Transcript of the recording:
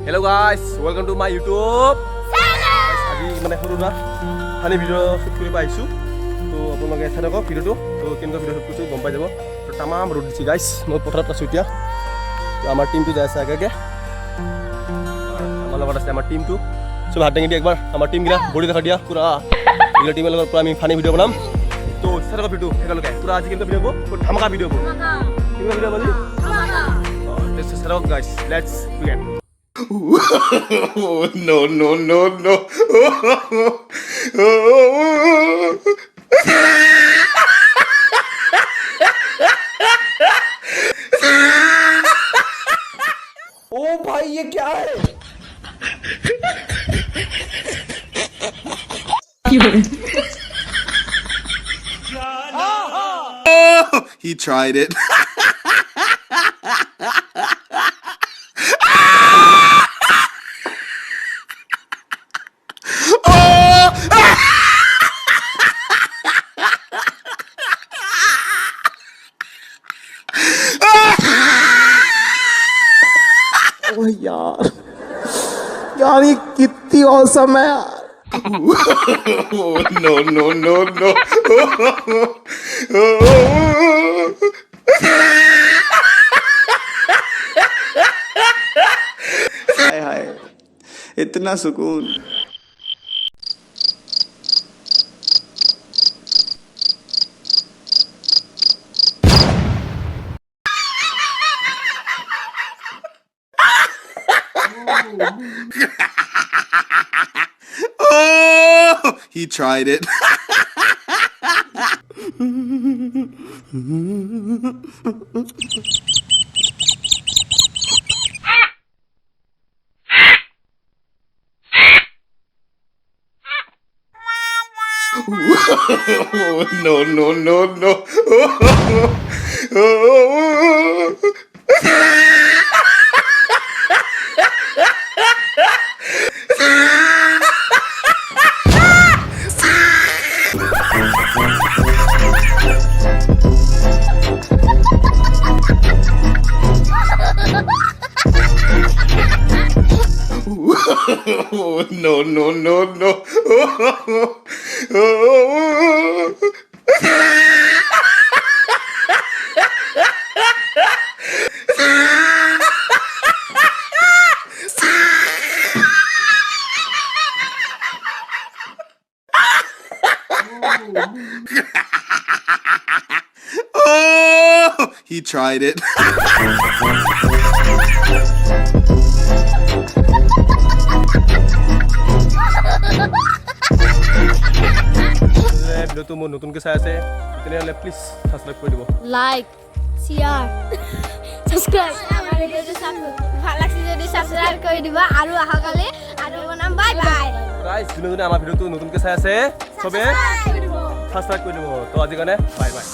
Hello guys, welcome to my YouTube channel. আজি মানে সৰু না ফানি ভিডিও শুট কৰি পাইছো তো আপোনালোকে চাই থাকক ভিডিওটো তো কেনেকুৱা ভিডিও শুট কৰিছো গম পাই যাব তো তামাম ৰ'দ দিছে গাইস মই পথাৰত আছো এতিয়া তো আমাৰ টিমটো যাই আছে আগে আমাৰ লগত আছে আমাৰ টিমটো সব হাত দাঙি দি একবাৰ আমাৰ টিম গিলা বডি দেখা দিয়া পুৰা ইলা টিমৰ লগত পুৰা আমি ফানি ভিডিও বনাম তো চাই থাকক ভিডিও একেলগে পুৰা আজি কেনেকুৱা ভিডিও হ'ব ধামাকা ভিডিও হ'ব কেনেকুৱা ভিডিও হ'ব ধামাকা let's start off guys let's begin no, no, no, no. ओ भाई ये क्या है? He tried it. यार ये कितनी औसम है यार no, no, no, no. हाय हाय इतना सुकून Oh, he tried it. no, no, no, no. no, no, no, no. Oh, he tried it. ভিডিওটো মোৰ নতুনকৈ চাই আছে তেনেহ'লে প্লিজ সাবস্ক্ৰাইব কৰি দিব লাইক শেয়াৰ সাবস্ক্ৰাইব আমাৰ ভিডিওটো ভাল লাগছে যদি সাবস্ক্ৰাইব কৰি দিবা আৰু আহাকালে আৰু বনাম বাই বাই গাইস যোনে আমাৰ ভিডিওটো নতুনকৈ চাই আছে সবে সাবস্ক্ৰাইব কৰি দিব তো আজি কাৰণে বাই বাই